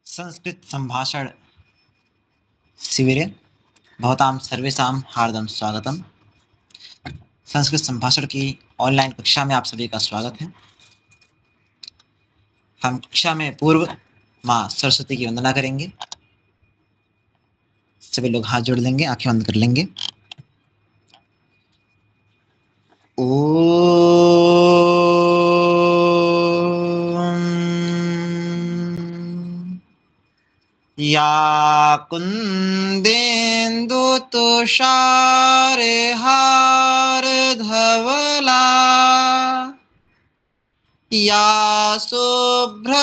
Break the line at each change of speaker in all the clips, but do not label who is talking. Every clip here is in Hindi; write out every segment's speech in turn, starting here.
संस्कृत संभाषण शिविरे भवतां सर्वेषां हार्दं स्वागतम्। संस्कृत संभाषण की ऑनलाइन कक्षा में आप सभी का स्वागत है। हम कक्षा में पूर्व माँ सरस्वती की वंदना करेंगे। सभी लोग हाथ जोड़ लेंगे, आंखें बंद कर लेंगे। ओम या कुन्देन्दुतुषारहारधवला या शुभ्रवस्त्रावृता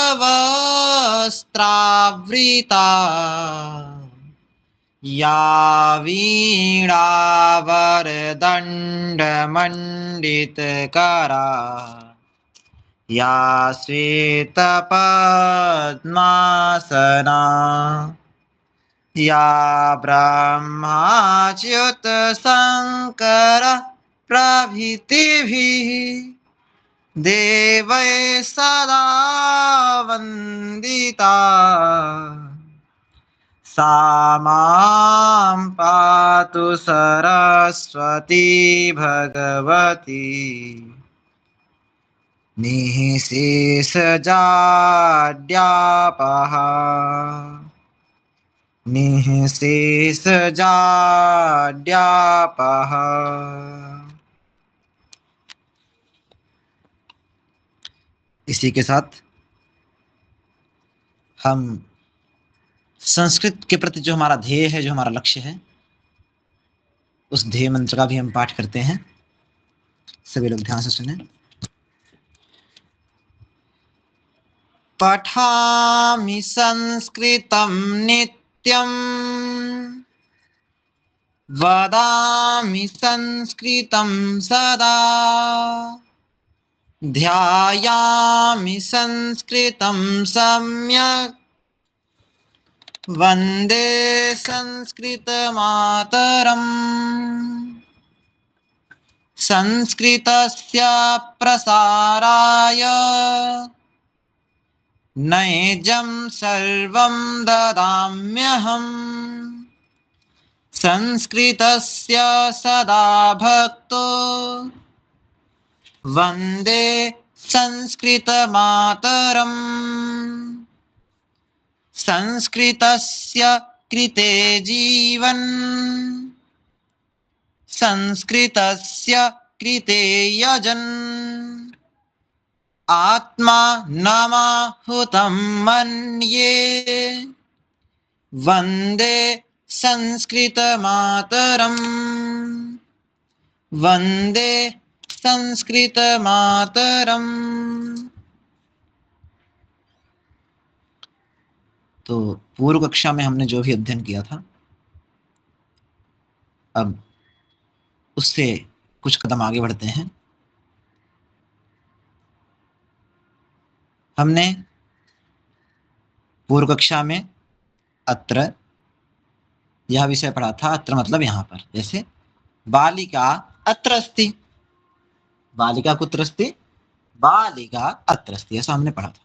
या वीणावरदण्डमण्डितकरा या श्वेतपद्मासना या ब्रह्माच्युतशङ्कर प्रभृतिभिः देवैः सदा वन्दिता सा मां पातु सरस्वती भगवती निःशेषजाड्यापः निःशेषजाड्यापः। इसी के साथ हम संस्कृत के प्रति जो हमारा ध्येय है, जो हमारा लक्ष्य है, उस ध्येय मंत्र का भी हम पाठ करते हैं। सभी लोग ध्यान से सुने। पठामि संस्कृतं नित्यं वदामि संस्कृतं सदा ध्यायामि संस्कृतं सम्यक् वन्दे संस्कृतमातरम्। संस्कृतस्य प्रसाराय नैजं सर्वं ददाम्यहम्। संस्कृतस्य सदा भक्तो वन्दे संस्कृतमातरम्। संस्कृतस्य कृते जीवन् संस्कृतस्य कृते यजन् आत्मा नमाहुतं मन्ये वन्दे संस्कृतमातरम्। वन्दे संस्कृतमातरम्। तो पूर्व कक्षा में हमने जो भी अध्ययन किया था, अब उससे कुछ कदम आगे बढ़ते हैं। हमने पूर्व कक्षा में अत्र यह विषय पढ़ा था। अत्र मतलब यहाँ पर, जैसे बालिका अत्र अस्ति, बालिका कुत्र अस्ति, बालिका अत्र अस्ति, ऐसा हमने पढ़ा था।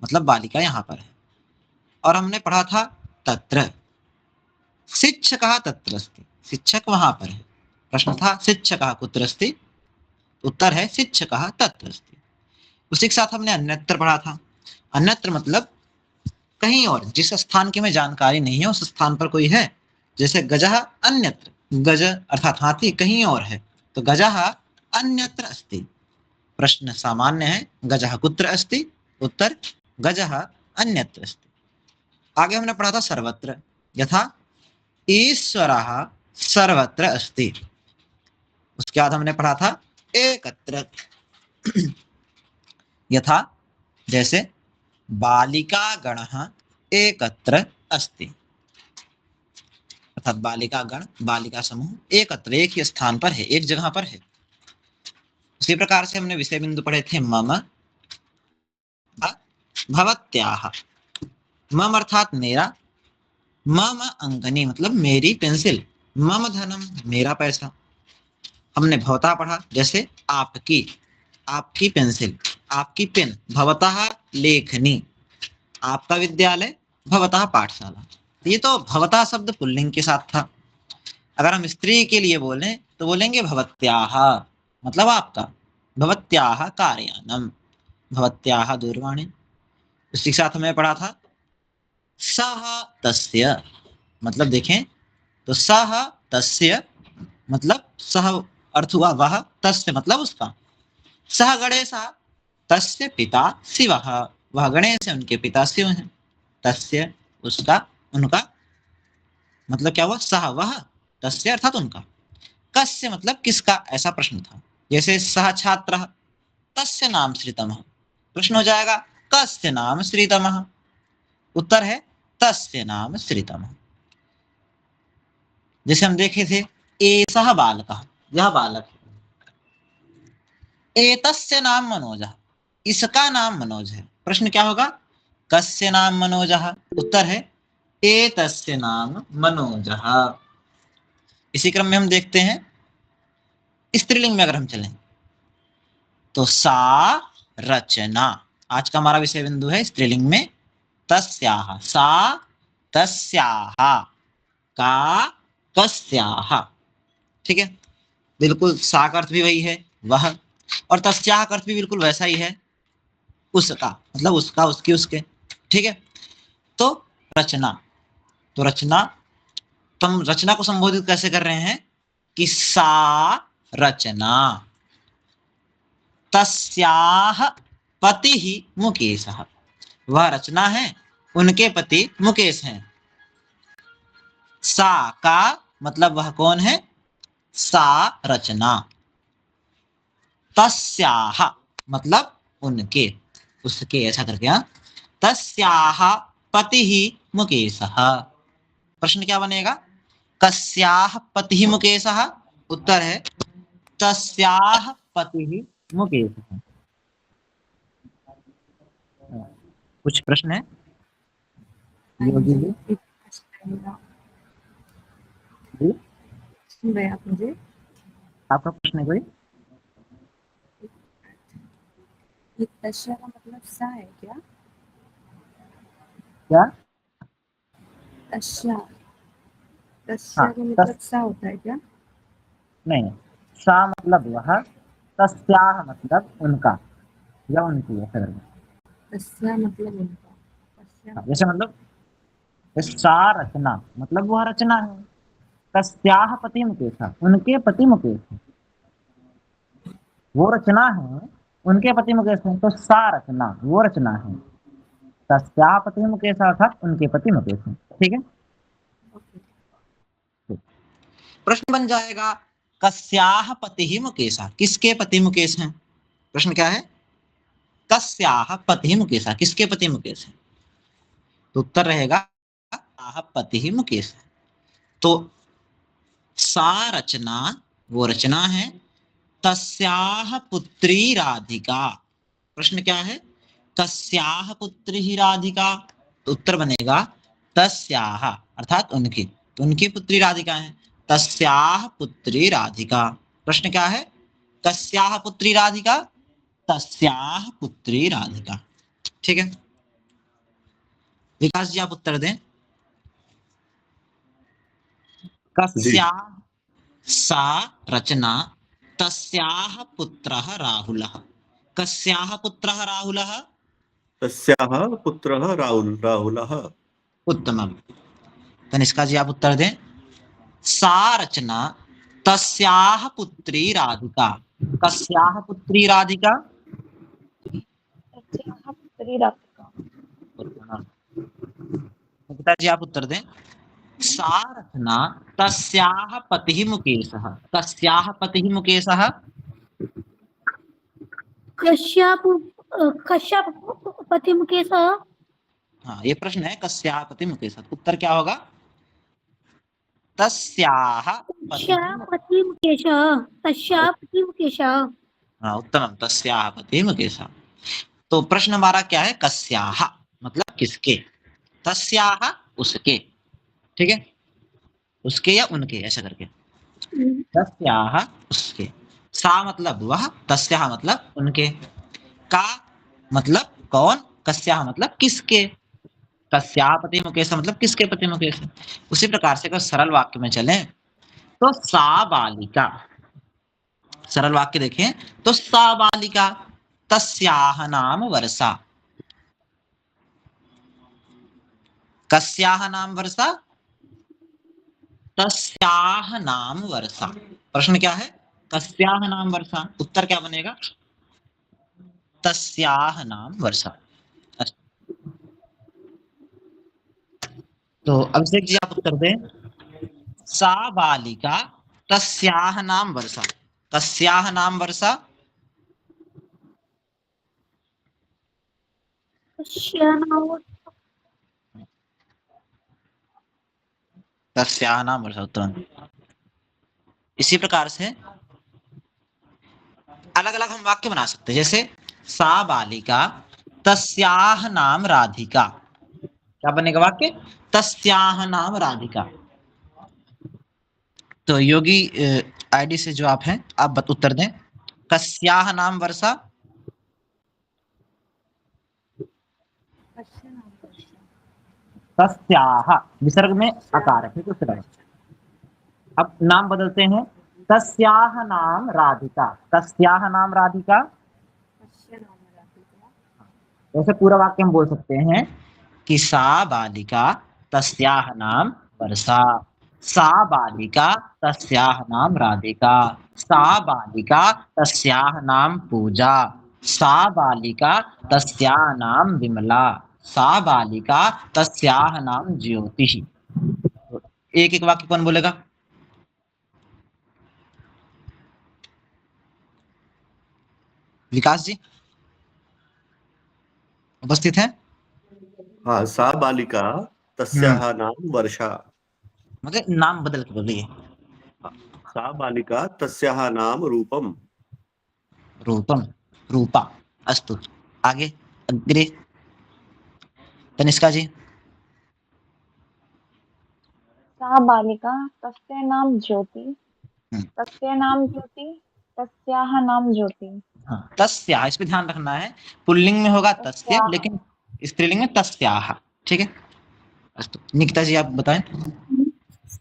मतलब बालिका यहाँ पर है। और हमने पढ़ा था तत्र, शिक्षकः तत्र अस्ति, शिक्षक वहां पर है। प्रश्न था शिक्षकः कुत्र अस्ति, उत्तर है शिक्षकः तत्र अस्ति। उसी के साथ हमने अन्यत्र पढ़ा था। अन्यत्र मतलब कहीं और, जिस स्थान की हमें जानकारी नहीं है उस स्थान पर कोई है। जैसे गजः अन्यत्र, गज अर्थात हाथी कहीं और है, तो गजः अन्यत्र अस्ति। प्रश्न सामान्य है, गजः कुत्र अस्ति, उत्तर गजः अन्यत्र अस्ति। आगे हमने पढ़ा था सर्वत्र, यथा ईश्वरः सर्वत्र अस्ति। उसके बाद हमने पढ़ा था एकत्र, यथा जैसे बालिका गणः एकत्र अस्ति, अर्थात बालिका गण, बालिका समूह एकत्र, एक ही स्थान पर है, एक जगह पर है। उसी प्रकार से हमने विषय बिंदु पढ़े थे मम भवत्याः। मम अर्थात मेरा, मम अंकनी मतलब मेरी पेंसिल, मम धनम मेरा पैसा। हमने भवता पढ़ा, जैसे आपकी, आपकी पेंसिल, आपकी पेन, भवतः लेखनी। आपका विद्यालय, भवतः पाठशाला। ये तो भवतः शब्द पुल्लिंग के साथ था। अगर हम स्त्री के लिए बोलें तो बोलेंगे भवत्याः, मतलब आपका। भवत्याः कार्यानम, भवत्याः दूरवाणी। उसी के साथ हमें पढ़ा था सह तस्य, मतलब देखें तो सह तस्य मतलब सह अर्थ हुआ वह, तस्य मतलब उसका। सह गणेश, तस्य पिता शिवः, वह गणेश है, उनके पिता शिव हैं। तस्य उसका, उनका, मतलब क्या हुआ, सह वह, तस्य अर्थात उनका। कस्य मतलब किसका, ऐसा प्रश्न था। जैसे सह छात्रः तस्य नाम श्रितमः, प्रश्न हो जाएगा कस्य नाम श्रितमः, उत्तर है तस्य नाम श्रितमः। जैसे हम देखे थे एषः बालकः, यह बालक है। एतस्य नाम मनोजः, इसका नाम मनोज है, प्रश्न क्या होगा कस्य नाम मनोजः, उत्तर है एतस्य नाम मनोजः। इसी क्रम में हम देखते हैं स्त्रीलिंग में अगर हम चलें तो सा रचना, आज का हमारा विषय बिंदु है स्त्रीलिंग में तस्याः, सा तस्याः, का कस्याः। ठीक है, बिल्कुल सा का अर्थ भी वही है वह, और तस्याः का अर्थ भी बिल्कुल वैसा ही है उसका, मतलब उसका, उसकी, उसके। ठीक है, तो रचना, तो रचना, तो हम रचना को संबोधित कैसे कर रहे हैं कि सा रचना तस्याः पतिः मुकेशः, वह रचना है, उनके पति मुकेश हैं। सा का मतलब वह कौन है, सा रचना। तस्याः मतलब उनके, उसके, ऐसा करके। हाँ, तस्याः पतिः मुकेशः। प्रश्न क्या बनेगा, कस्याः पतिः मुकेशः, उत्तर है तस्याः पतिः मुकेशः। कुछ प्रश्न है योगी जी? जी,
सुन रहे आप मुझे?
आपका प्रश्न है कोई?
ये तस्या का मतलब सा है क्या?
क्या?
तस्या, तस्या
हाँ,
का मतलब सा होता है क्या?
नहीं, सा मतलब वह, तस्याः मतलब उनका या उनकी, ऐसा करके।
तस्या मतलब उनका, तस्या
जैसे मतलब सा रचना मतलब वह रचना है, तस्याः पति मुकेशः उनके पति मुकेश है, वो रचना है, उनके पति मुकेश है, तो सा रचना वो रचना है, तस्याः पति मुकेशः अर्थात उनके पति मुकेश है। ठीक है, प्रश्न बन जाएगा कस्याः पतिः मुकेशः, किसके पति मुकेश हैं। प्रश्न क्या है, कस्याः पतिः मुकेशः, किसके पति मुकेश है, तो उत्तर रहेगा पतिः मुकेश। तो सा रचना वो रचना है, तस्याः पुत्री राधिका। प्रश्न क्या है, कस्याः पुत्री राधिका, तो उत्तर बनेगा तस्याः अर्थात उनकी, तो उनकी पुत्री राधिका है, तस्याः पुत्री राधिका। प्रश्न क्या है, कस्याः पुत्री राधिका, तस्याः पुत्री राधिका। ठीक है, विकास जी आप उत्तर दें। कस्याः सा रचना तस्याः पुत्रः राहुलः, कस्याः पुत्रः राहुलः,
तस्याः पुत्रः राहुलः।
उत्तमम्, तनिष्का जी आप उत्तर दें। सा रचना तस्याः पुत्री राधिका, कस्याः पुत्री राधिका,
तस्याः पुत्री राधिका।
निकिता जी आप उत्तर दें। सा रचना तस्याः पतिः मुकेशः, कस्याः पतिः मुकेशः,
कश्यप पति मुकेशः।
हाँ ये प्रश्न है कस्याः पति मुकेशः, उत्तर क्या होगा, तस्याः
पति मुकेशः, तस्याः पति मुकेशः।
हाँ उत्तम, तस्याः पति मुकेशः। तो प्रश्न हमारा क्या है, कस्याः मतलब किसके, तस्याः उसके। ठीक है, उसके या उनके, ऐसा करके। तस्याः उसके, सा मतलब वह, तस्याः मतलब उनके, का मतलब कौन, कस्याः मतलब किसके, कस्या पति मुकेश मतलब किसके पति मुकेश। उसी प्रकार से अगर सरल वाक्य में चले तो सा बालिका, सरल वाक्य देखें तो सा बालिका तस्याह नाम वर्षा, कस्याह नाम वर्षा, तस्याह नाम वर्षा। प्रश्न क्या है, कस्याह नाम वर्षा, उत्तर क्या बनेगा, तस्याह नाम वर्षा। तो अभिषेक जी आप उत्तर दें, सा बालिका तस्याह नाम वर्षा, तस्याह नाम वर्षा,
तस्याः नाम
तस्याह नाम वर्षा उत्तर। इसी प्रकार से अलग अलग हम वाक्य बना सकते हैं, जैसे सा बालिका तस्याह नाम राधिका, क्या बनेगा वाक्य, तस्याह नाम राधिका। तो योगी आईडी से जो आप हैं आप उत्तर दें, कस्याह नाम वर्षा,
कस्य नाम वर्षा।
तस्याह विसर्ग में आकार है, ठीक है, उससे अब नाम बदलते हैं, तस्याह नाम राधिका, तस्याह नाम राधिका।
कस्य नाम राधिका।
वैसे पूरा वाक्य हम बोल सकते हैं कि सा बालिका तस्याह नाम वर्षा, सा बालिका तस्याह नाम राधिका, सा बालिका तस्याह नाम पूजा, सा बालिका तस्याह नाम विमला, सा बालिका तस्याह नाम ज्योति। एक एक वाक्य कौन बोलेगा, विकास जी उपस्थित हैं।
हाँ, सा बालिका तस्याः नाम वर्षा,
मतलब नाम बदल के बोलिए,
सा बालिका तस्याः नाम रूपम,
रूपम रूपा। अस्तु, आगे अग्रे तनिष्का जी।
सा बालिका तस्य नाम ज्योति,
हम्म,
तस्य नाम ज्योति, तस्याः नाम ज्योति,
हाँ, तस्या, इस पे ध्यान रखना है, पुल्लिंग में होगा तस्य
तस्याः।
लेकिन स्त्रीलिंग में तस्याह, ठीक है। अस्तु, निकिता जी आप बताएं।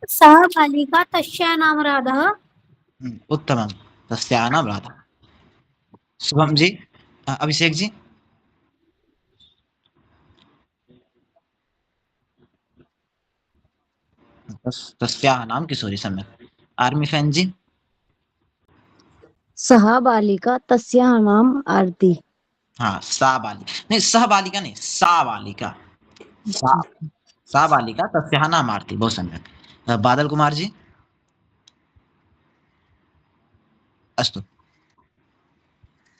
सा बालिका तस्याः नाम राधा।
उत्तमम, तस्याः नाम राधा। शुभम जी, अभिषेक जी। तस्याः नाम किशोरी, सम्यक। आर्मी फैन जी।
सह बालिका तस्याः नाम आरती।
हाँ, सा बालिका नहीं, सह बालिका नहीं, सा बालिका, सा बालिका तस्याः नाम आरती, बहुत सम्यक। बादल कुमार जी। अस्तु,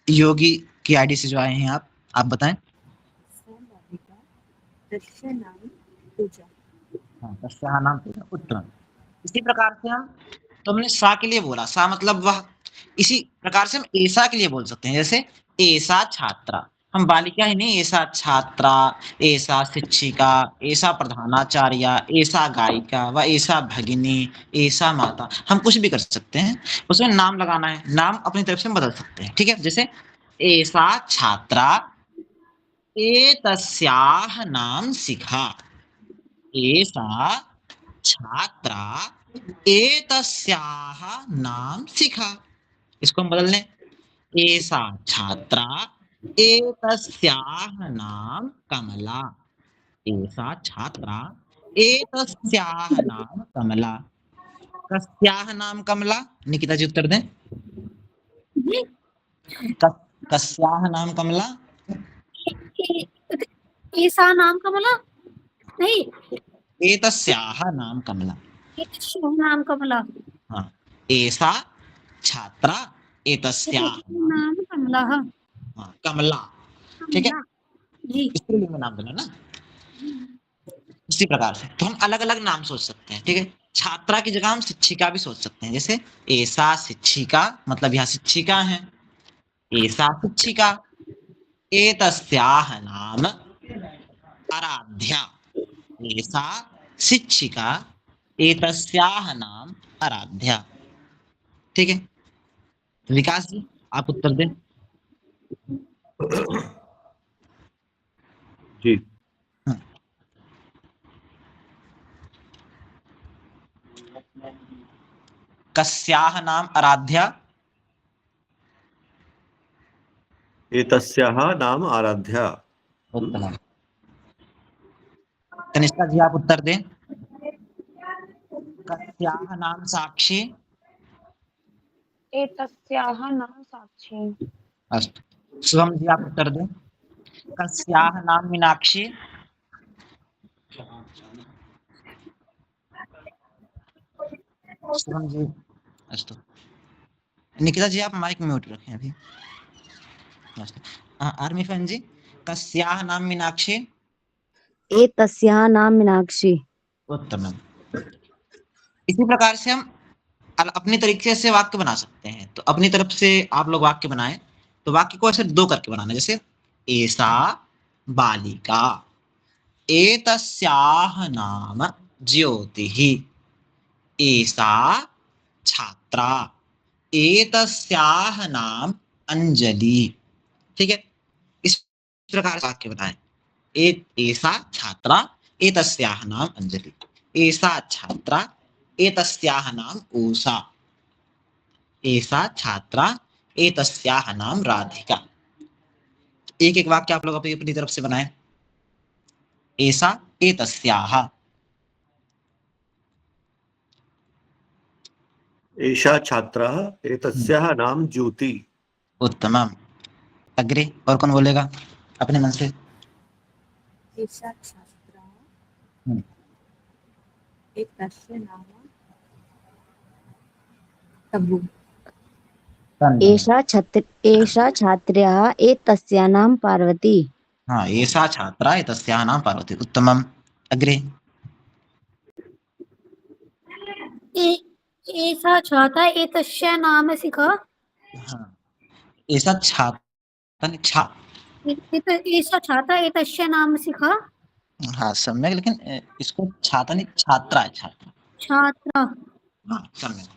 योगी की आईडी से जो आए हैं आप बताएं।
सा बालिका तस्य नाम पूजा।
हाँ, तस्याः नाम पूजा, उत्तम। इसी प्रकार से हम, तो हमने सा के लिए बोला, सा मतलब वह, इसी प्रकार से हम ऐसा के लिए बोल सकते हैं, जैसे ऐसा छात्रा, हम बालिका ही नहीं, ऐसा छात्रा, ऐसा शिक्षिका, ऐसा प्रधानाचार्य, ऐसा गायिका व ऐसा भगिनी, ऐसा माता, हम कुछ भी कर सकते हैं, उसमें नाम लगाना है, नाम अपनी तरफ से बदल सकते हैं, ठीक है। जैसे ऐसा छात्रा एतस्याः नाम शिखा, ऐसा छात्रा एतस्याः नाम शिखा, इसको हम बदल लें, ऐसा छात्रा एतस्याः नाम कमला, ऐसा छात्रा एतस्याः नाम कमला, कस्याः नाम कमला, निकिता जी उत्तर दें, कस्याः नाम कमला,
ऐसा नाम कमला नहीं,
एतस्याः नाम कमला,
एतस्याः नाम कमला,
हाँ, ऐसा छात्रा एतस्याः
नाम कमला,
हाँ, कमला, ठीक है,
जी
स्त्रीलिंग में नाम देना ना। इसी प्रकार से तो हम अलग अलग नाम सोच सकते हैं, ठीक है। छात्रा की जगह हम शिक्षिका भी सोच सकते हैं, जैसे ऐसा शिक्षिका मतलब यहाँ शिक्षिका है, ऐसा शिक्षिका, एतस्याः नाम आराध्या, ऐसा शिक्षिका, एतस्याः नाम आराध्या, ठीक है। विकास जी आप उत्तर दें।
जी।
कस्याः नाम आराध्या?
एतस्याः नाम आराध्या।
उत्तमम्। तनिष्का जी आप उत्तर दें। कस्याः नाम साक्षी?
एतस्याः नाम साक्षी।
अस्तु। शुभम जी आप उत्तर दें। कस्याः नाम मीनाक्षी? शुभम जी। अस्तु। निकिता जी आप माइक म्यूट रखें अभी। अस्तु। आर्मी फैन जी, कस्याः नाम मीनाक्षी?
एतस्याः नाम मीनाक्षी।
उत्तमम्। इसी प्रकार से हम अपनी तरीके से वाक्य बना सकते हैं। तो अपनी तरफ से आप लोग वाक्य बनाएं। तो वाक्य को ऐसे दो करके बनाना, जैसे एषा बालिका, एतस्याः नाम ज्योतिः, एषा छात्रा, एतस्याः नाम अंजलि। ठीक है, इस प्रकार से वाक्य बनाएं। एषा छात्रा, एतस्याः नाम अंजलि, एषा छात्रा, एतस्याः नाम उषा, एषा छात्रा, एतस्याः नाम राधिका। एक एक वाक्य आप लोग अपनी अपनी तरफ से बनाएं। एषा एतस्याः,
एषा छात्रा, एतस्याः नाम ज्योति।
उत्तमम्। अग्रे और कौन बोलेगा अपने मन से?
एषा छात्रा
हम्म।
एतस्य नाम तब्बू।
एषा छात्र्या एतस्याः नाम पार्वती।
हाँ, एषा छात्रा एतस्याः नाम पार्वती। उत्तमम्। अग्रे।
एषा छात्रा एतस्य नाम शिखा।
हाँ, एषा छात्रा नहीं,
एषा छात्रा एतस्य नाम शिखा।
हाँ सम्यक, लेकिन इसको छात्रा नहीं, छात्रा है, छात्रा।
छात्रा।
हाँ सम्यक।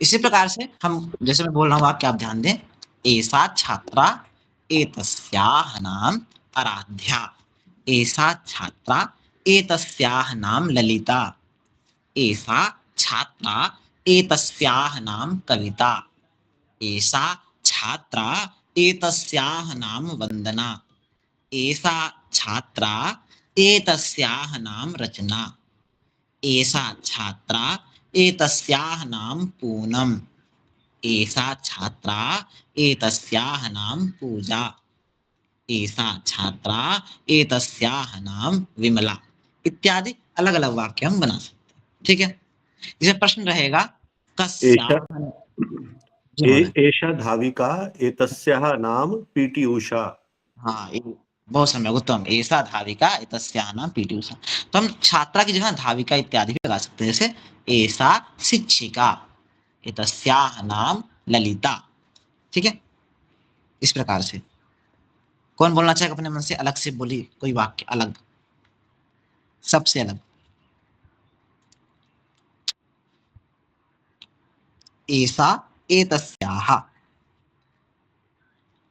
इसी प्रकार से हम, जैसे मैं बोल रहा हूँ वाक्य आप ध्यान दें। एषा छात्रा एतस्याः नाम आराध्या, एषा छात्रा एतस्याः नाम ललिता, एषा छात्रा एतस्याः नाम कविता, एषा छात्रा एतस्याः नाम वंदना, एषा छात्रा एतस्याः नाम रचना, एषा छात्रा एतस्याः नाम पूनम, एषा छात्रा एतस्याः नाम पूजा, एषा छात्रा एतस्याः नाम विमला, इत्यादि अलग अलग वाक्य हम बना सकते हैं। ठीक है, इसमें प्रश्न रहेगा कस्याः। जी बोले।
एषा धाविका, एतस्याः नाम पीटी उषा।
हाँ, बहुत समय उत्तम। एषा धाविका एतस्याः नाम पीटी उषा। तो हम छात्रा की जगह धाविका इत्यादि भी लगा सकते हैं, जैसे एषा शिक्षिका एतस्याः नाम ललिता। ठीक है, इस प्रकार से। कौन बोलना चाहेगा अपने मन से? अलग से बोलिए कोई वाक्य, अलग, सबसे अलग। एषा एतस्याः।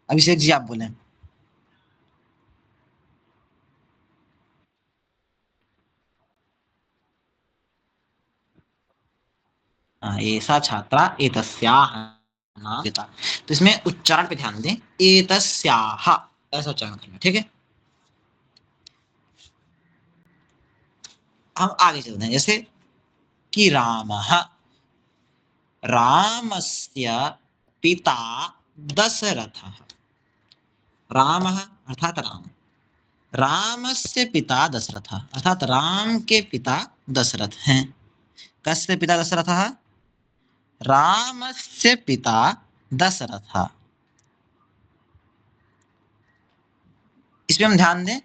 अभिषेक जी आप बोले। एषा छात्रा एतस्याः नाम पिता। तो इसमें उच्चारण पे ध्यान दें। एतस्याः ऐसा उच्चारण करना। ठीक है, हम आगे चलते हैं। जैसे कि रामः, रामस्य पिता दशरथः। रामः अर्थात राम, रामस्य पिता दशरथः अर्थात राम के पिता दशरथ हैं। कस्य पिता दशरथः? रामस्य पिता दशरथः। इसमें हम ध्यान दें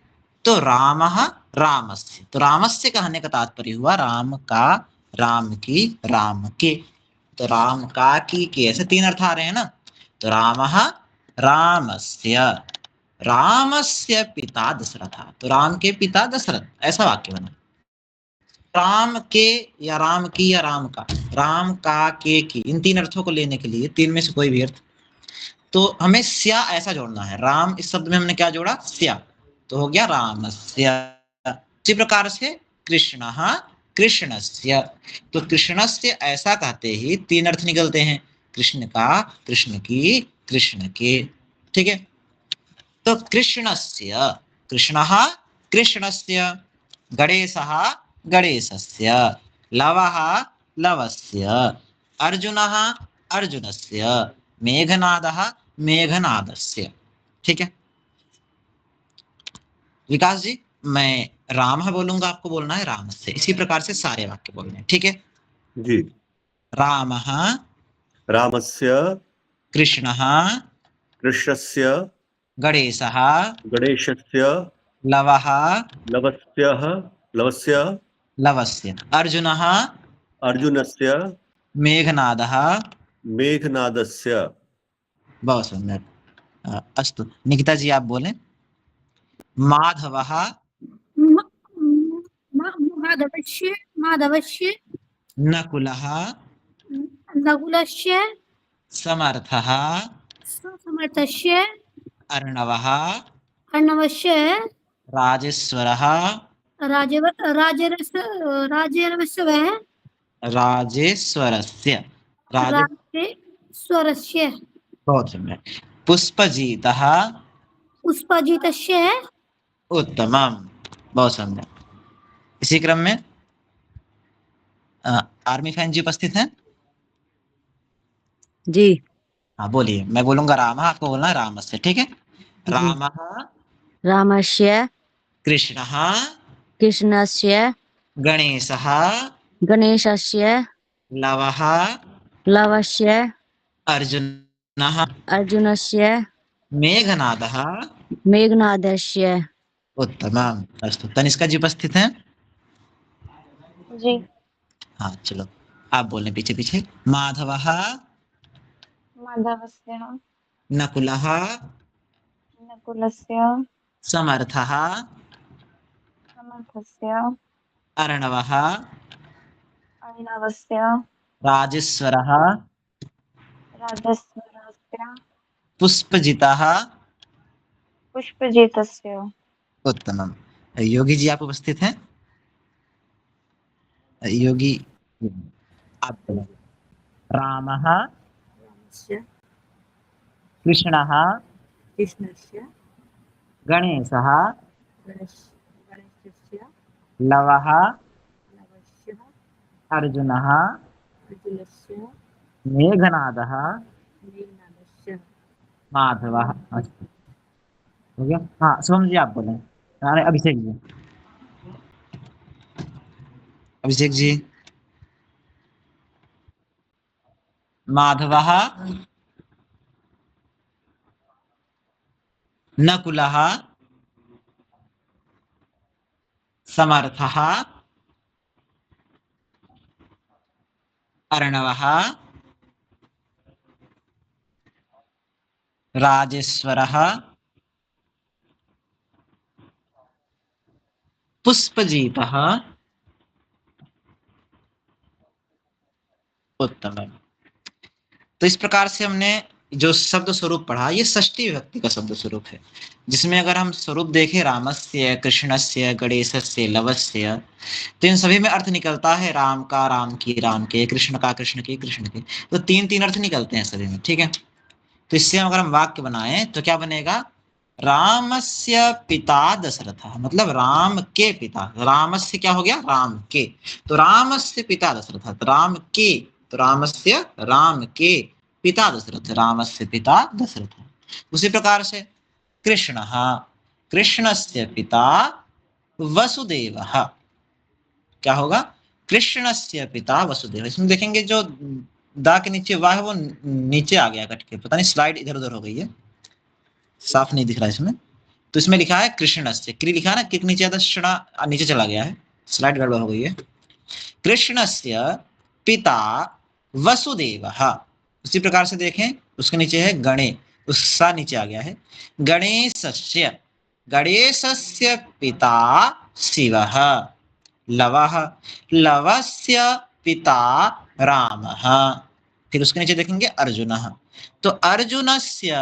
तो रामः रामस्य, तो रामस्य कहने का तात्पर्य हुआ राम का, राम की, राम के। तो राम का की के ऐसे तीन अर्थ आ रहे हैं ना। तो रामः रामस्य, रामस्य पिता दशरथ, तो राम के पिता दशरथ, ऐसा वाक्य बना। राम के या राम की या राम का, राम का के की, इन तीन अर्थों को लेने के लिए तीन में से कोई भी अर्थ, तो हमें स्या ऐसा जोड़ना है। राम इस शब्द में हमने क्या जोड़ा? स्या, तो हो गया रामस्य। इसी प्रकार से कृष्णः कृष्णस्य। तो कृष्णस्य ऐसा कहते ही तीन अर्थ निकलते हैं, कृष्ण का, कृष्ण की, कृष्ण के। ठीक है, तो कृष्णस्य, कृष्णः कृष्णस्य, गणेशः गणेशस्य, लवः लवस्य, अर्जुनः अर्जुनस्य, मेघनादः मेघनादस्य। ठीक है विकास जी, मैं रामः बोलूंगा, आपको बोलना है रामस्य। इसी प्रकार से सारे वाक्य बोलने हैं। ठीक है,
जी।
रामः
रामस्य,
कृष्णः
कृष्णस्य,
गणेशः
गणेशस्य,
लवः
लवस्यः, लवस्य,
लवस्य, अर्जुनः
अर्जुनस्य,
मेघनादः।
मेघनादस्य।
बहुत सुंदर। अस्तु निकिता जी आप बोलें। माधवः
म- माधवस्य माधवस्य
नकुलः
नकुलस्य
समर्थः
समर्थस्य
अर्णवः
अर्णवस्य
राजेश्वरः
राजव राजरस राजरवस्य
राजेश्वरस्य राजे।
राजेश्वरस्य
बहुत सुंदर। पुष्पजीतः
पुष्पजितस्य
उत्तमम, बहुत सुंदर। इसी क्रम में आर्मी फैन जी उपस्थित हैं।
जी।
हाँ बोलिए, मैं बोलूंगा राम, आपको बोलना है रामस्य। ठीक है, रामः
रामस्य,
कृष्णः
कृष्णस्य,
गणेशः
गणेशस्य,
लवः
लवस्य,
अर्जुनः
अर्जुनस्य,
मेघनादः।
मेघनादस्य।
उत्तमम। अस्तु तनिष्का जी उपस्थित हैं।
जी।
हाँ चलो आप बोलने पीछे पीछे। माधवः
माधवस्य,
नकुलः
नकुलस्य,
समर्थः
समर्थस्य,
अर्णवः
अर्णवस्य,
राजेश्वरः
राजस्वरस्य,
पुष्पजितः।
पुष्पजितस्य।
उत्तमम। योगी जी आप उपस्थित हैं। योगी आप बोलें। रामः
रामस्य
कृष्णः
कृष्णस्य
गणेशः
गणेशस्य
लवः
लवस्य
अर्जुनः
अर्जुनस्य
मेघनादः
मेघनादस्य।
माधवः। अस्तु हो गया। हाँ शुभम जी आप बोलें। अरे अभिषेक जी, अभिषेक जी। माधवः नकुलः समर्थः अर्णवः राजेश्वरः पुष्पजीतः। उत्तम। तो इस प्रकार से हमने जो शब्द स्वरूप पढ़ा, ये षष्ठी विभक्ति का शब्द स्वरूप है, जिसमें अगर हम स्वरूप देखें रामस्य, कृष्णस्य, गणेशस्य, लवस्य, तो इन सभी में अर्थ निकलता है राम का, राम की, राम के, कृष्ण का, कृष्ण के, कृष्ण के। तो तीन तीन अर्थ निकलते हैं सभी में। ठीक है, तो इससे अगर हम वाक्य बनाएं तो क्या बनेगा? रामस्य पिता दशरथ, मतलब राम के पिता। रामस्य क्या हो गया? राम के। तो रामस्य पिता दशरथ, राम के, तो रामस्य, राम के पिता दशरथ, रामस्य पिता दशरथ। उसी प्रकार से कृष्णः, कृष्णस्य पिता वसुदेवः, क्या होगा? कृष्णस्य पिता वसुदेव। इसमें देखेंगे जो दा के नीचे वाह है वो नीचे आ गया कट के, पता नहीं स्लाइड इधर उधर हो गई है, साफ नहीं दिख रहा है इसमें। तो इसमें लिखा है कृष्णस्य, क्री लिखा है ना, किक नीचे आता क्षण नीचे चला गया है, स्लाइड गड़बड़ हो गई है। कृष्णस्य पिता वसुदेवः। उसी प्रकार से देखें उसके नीचे है गणे, उसका नीचे आ गया है गणेशस्य, गणेशस्य पिता शिवः। लवः, लवस्य पिता रामः। फिर उसके नीचे देखेंगे अर्जुनः, तो अर्जुनस्य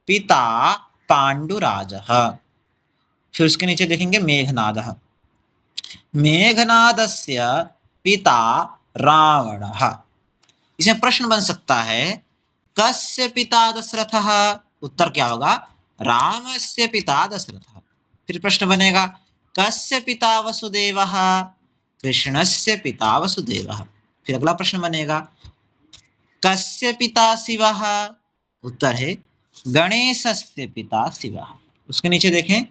पिता पांडुराजः। फिर उसके नीचे देखेंगे मेघनादः, मेघनादस्य पिता रावणः। इसमें प्रश्न बन सकता है कस्य पिता दशरथः? उत्तर क्या होगा? रामस्य पिता दशरथः। फिर प्रश्न बनेगा कस्य पिता वसुदेवः? कृष्णस्य पिता वसुदेवः। फिर अगला प्रश्न बनेगा कस्य पिता शिवः? उत्तर है गणेशस्य पिता शिवः। उसके नीचे देखें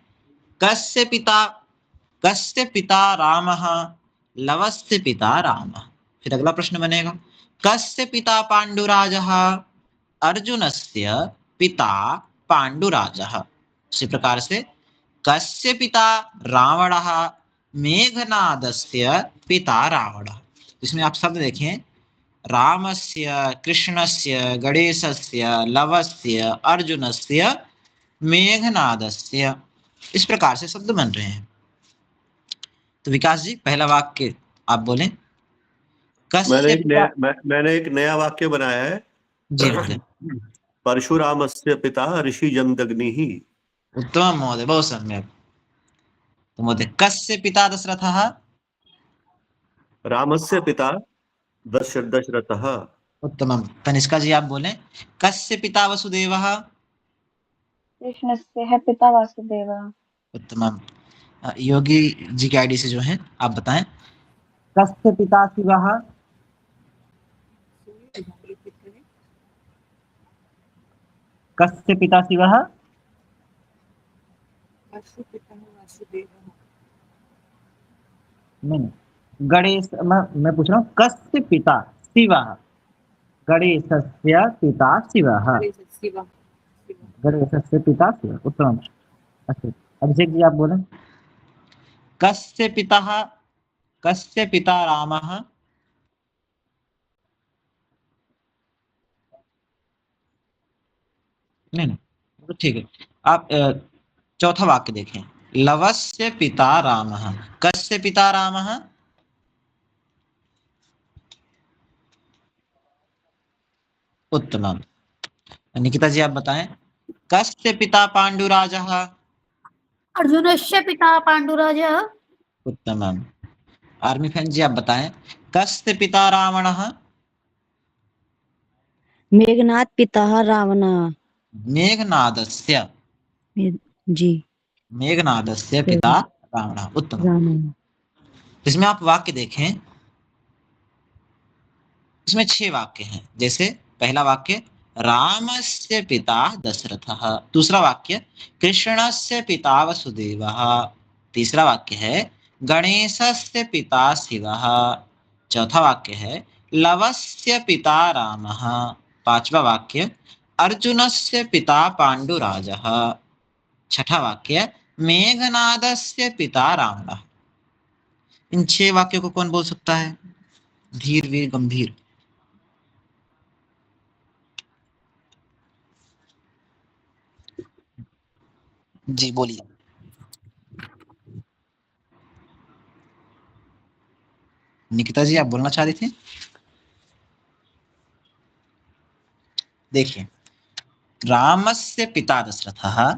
कस्य पिता रामः? लवस्य पिता रामः। फिर अगला प्रश्न बनेगा कस्य पिता पांडुराजः? अर्जुनस्य पिता पांडुराजः। इसी प्रकार से कस्य पिता रावणः? मेघनादस्य पिता रावणः। इसमें आप शब्द देखें रामस्य, कृष्णस्य, गणेशस्य, लवस्य, अर्जुनस्य, मेघनादस्य। इस प्रकार से शब्द बन रहे हैं। तो विकास जी पहला वाक्य आप बोलें। कस्य पिता।
मैंने एक नया वाक्य बनाया है।
जी महोदय।
परशुरामस्य पिता ऋषि जमदग्निः।
उत्तम महोदय, बहुत सम्यक। तो महोदय कस्य पिता दशरथः?
रामस्य पिता दशरथः।
उत्तमम। तनिष्का जी आप बोलें कस्य पिता वसुदेवः?
कृष्णस्य पिता वासुदेवः।
उत्तमम। योगी जी के आईडी से जो है आप बताएं कस्य पिता शिवः? कस्य पिता शिवः? नहीं, गणेश, मैं पूछ रहा हूँ कस्य पिता शिवः? गणेशस्य पिता शिवः। गणेशस्य पिता शिवः। उत्तमम। अच्छा अभिषेक जी आप बोलें कस्य पिता रामः? नहीं, तो ठीक है। आप चौथा वाक्य देखें लवस्य पिता रामः। कस्य पिता रामः? उत्तमम। निकिता जी आप बताएं कस्य पिता पांडुराजः?
अर्जुनस्य पिता पाण्डुराजः।
उत्तमम। आर्मी फैन जी आप बताएं कस्य पिता रावणः?
मेघनाद पिता रावणः।
मेघनादस्य।
जी।
मेघनादस्य पिता रावणः। उत्तम।
रावणः।
इसमें आप वाक्य देखें, इसमें 6 वाक्य हैं। जैसे पहला वाक्य रामस्य पिता दशरथः। दूसरा वाक्य कृष्णस्य पिता वसुदेवः। तीसरा वाक्य है गणेशस्य पिता शिवः। चौथा वाक्य है लवस्य पिता रामः। पांचवा वाक्य अर्जुनस्य पिता पांडुराजः। छठा वाक्य मेघनादस्य पिता रावणः। इन 6 वाक्यों को कौन बोल सकता है? धीर वीर गंभीर। जी बोलिए। निकिता जी आप बोलना चाह रही थी? देखिए रामस्य पिता दशरथः,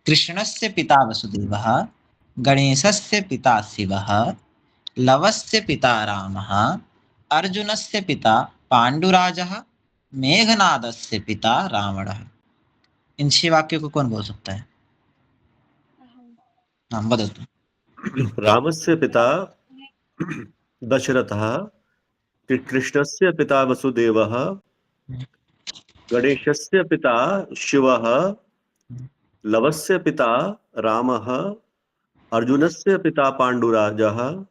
कृष्णस्य पिता वसुदेवः, गणेशस्य पिता शिवः, लवस्य पिता रामः, अर्जुनस्य पिता पांडुराजः, मेघनादस्य पिता रावणः। इन 6 वाक्यों को कौन बोल सकता है? हाँ बदल।
रामस्य पिता दशरथः, कृष्णस्य पिता वसुदेवः, गणेशस्य पिता शिवः, लवस्य पिता रामः, अर्जुनस्य पिता पांडुराजः,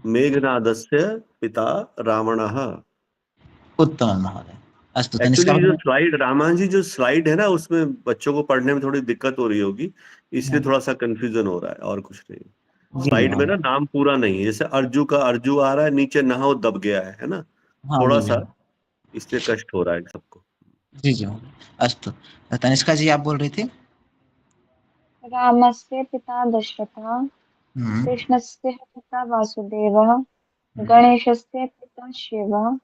मेघनादस्य पिता रावणः।
उत्तम महोदय। अस्तु
एक्चुअली जो स्लाइड रामान जी जो स्लाइड है ना उसमें बच्चों को पढ़ने में थोड़ी दिक्कत हो रही होगी, इसलिए थोड़ा सा कंफ्यूजन हो रहा है और कुछ नहीं। स्लाइड में ना नाम पूरा नहीं है, जैसे अर्जु का अर्जु आ रहा है, नीचे नहो दब गया है ना, थोड़ा सा इसलिए कष्ट हो रहा है सबको।
जी जी अस्तु। तनिष्का जी आप बोल रही थी।
रामस्य पिता दशरथः, कृष्णस्य पिता वासुदेवः, गणेशस्य पिता शिवः,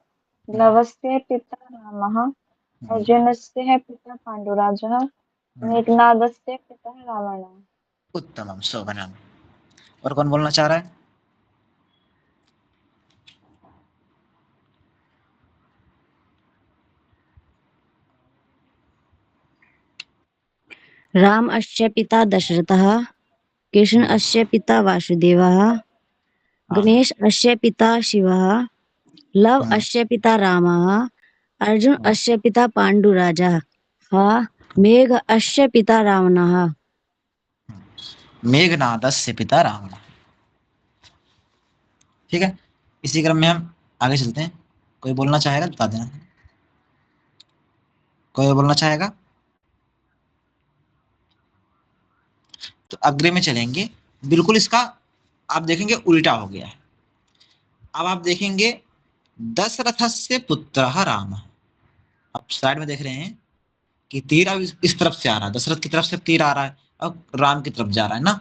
लवस्य पिता रामः, अर्जुनस्य पिता पांडुराजः, मेघनादस्य पिता रावणः।
उत्तमम शोभनम। और कौन बोलना चाह रहा है?
राम अस्य पिता दशरथः, कृष्ण अस्य पिता वासुदेवः, गणेश अस्य पिता शिवः, लव अस्य पिता रामः, अर्जुन अस्य पिता पांडुराजः, मेघ अस्य पिता रावणः।
मेघनादस्य पिता रावण। ठीक है, इसी क्रम में हम आगे चलते हैं। कोई बोलना चाहेगा बता देना। कोई बोलना चाहेगा तो अग्रे में चलेंगे। बिल्कुल इसका आप देखेंगे उल्टा हो गया है। अब आप देखेंगे दशरथस्य पुत्रः रामः। अब साइड में देख रहे हैं कि तीर अब इस तरफ से आ रहा है, दशरथ की तरफ से तीर आ रहा है, अब राम की तरफ जा रहा है ना।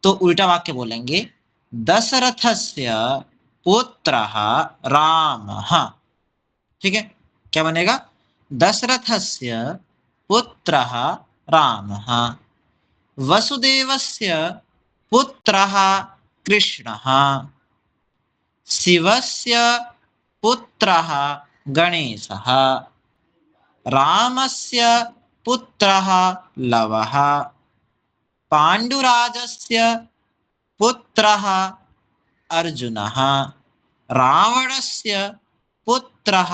तो उल्टा वाक्य बोलेंगे दशरथस्य पुत्रः रामः। ठीक है, क्या बनेगा? दशरथस्य पुत्रः रामः, वसुदेवस्य पुत्रः कृष्णः, शिवस्य पुत्रः गणेशः, रामस्य पुत्रः लवः, पाण्डुराजस्य पुत्रः अर्जुनः, रावणस्य पुत्रः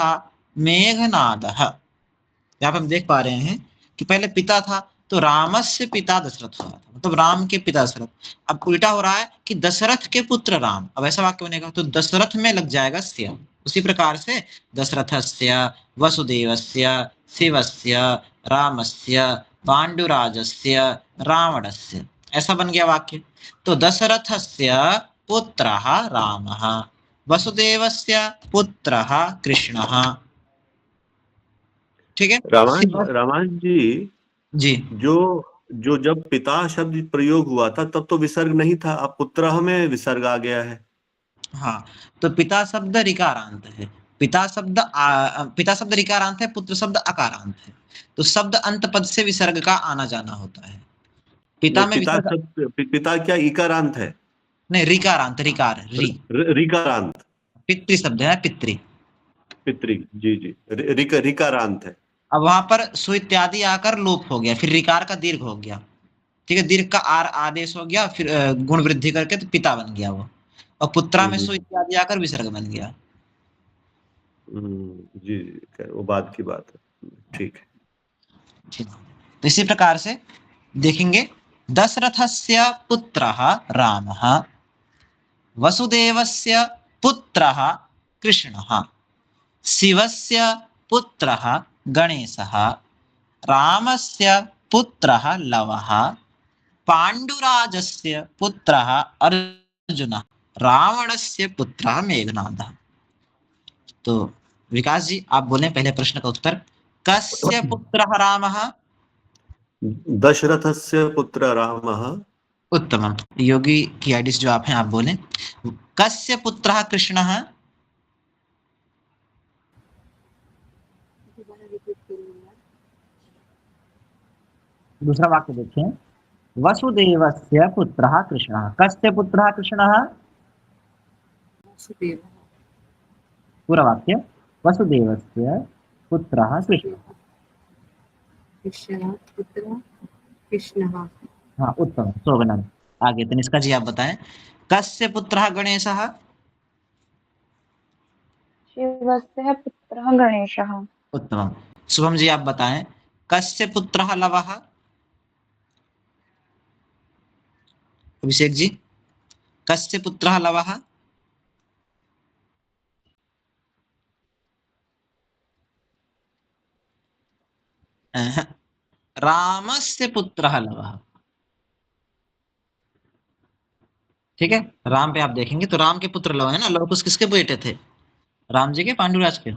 मेघनादः। यहाँ पे हम देख पा रहे हैं कि पहले पिता था तो रामस्य पिता दशरथ हुआ था, मतलब राम के पिता दशरथ। अब उल्टा हो रहा है कि दशरथ के पुत्र राम। अब ऐसा वाक्य बनेगा तो दशरथ में लग जाएगा स्य। उसी प्रकार से दशरथस्य, वसुदेवस्य, शिवस्य, रामस्य, पांडुराजस्य, रावणस्य, ऐसा बन गया वाक्य। तो दशरथस्य पुत्रः रामः, वसुदेवस्य पुत्रः कृष्णः। ठीक है,
रामायण जी
जी
जो जब पिता शब्द प्रयोग हुआ था तब तो विसर्ग नहीं था, अब पुत्र में विसर्ग आ गया है।
हाँ, तो पिता शब्द ऋकारांत है, पिता शब्द ऋकारांत है, पुत्र शब्द अकारांत है। तो शब्द अंत पद से विसर्ग का आना जाना होता है। पिता में
पिता क्या इकारांत है?
नहीं, ऋकारांत,
ऋकारांत
पितृ शब्द है,
पितृ, जी जी, ऋकारांत है।
अब वहां पर सु इत्यादि आकर लोप हो गया, फिर ऋकार का दीर्घ हो गया। ठीक है, दीर्घ का आर आदेश हो गया, फिर गुण वृद्धि करके तो पिता बन गया वो। और पुत्रा में सु इत्यादि आकर विसर्ग बन गया।
जी, वो बात की बात है। ठीक है,
ठीक। तो इसी प्रकार से देखेंगे दशरथस्य पुत्रः रामः, वसुदेवस्य पुत्रः कृष्णः, शिवस्य पुत्रः गणेशः, रामस्य पुत्रः लवः, पांडुराजस्य पुत्रः अर्जुनः, रावणस्य पुत्रः मेघनादः। तो विकास जी आप बोले पहले प्रश्न का उत्तर। कस्य पुत्रः रामः?
दशरथस्य पुत्र रामः।
उत्तमम। योगी की आईडीज जो आप हैं आप बोले। कस्य पुत्रः कृष्णः? दूसरा वाक्य देखें, वसुदेवस्य पुत्रः कृष्णः। कस्य पुत्रः कृष्णः?
वसुदेव।
पूरा वाक्य, वसुदेवस्य पुत्रः कृष्णः।
पुत्र कृष्णः।
हाँ, उत्तम, शोभनम। आगे तनिष्का जी आप बताएं, कस्य पुत्रः गणेशः?
शिवस्य पुत्रः गणेशः।
उत्तमम। शुभम जी आप बताएं, कस्य पुत्रः लवः? अभिषेक जी, कस्य पुत्रः लवः? रामस्य पुत्रः लवः। ठीक है, राम पे आप देखेंगे तो राम के पुत्र लव है ना। लव कुश किसके बेटे थे? राम जी के, पांडुराज के।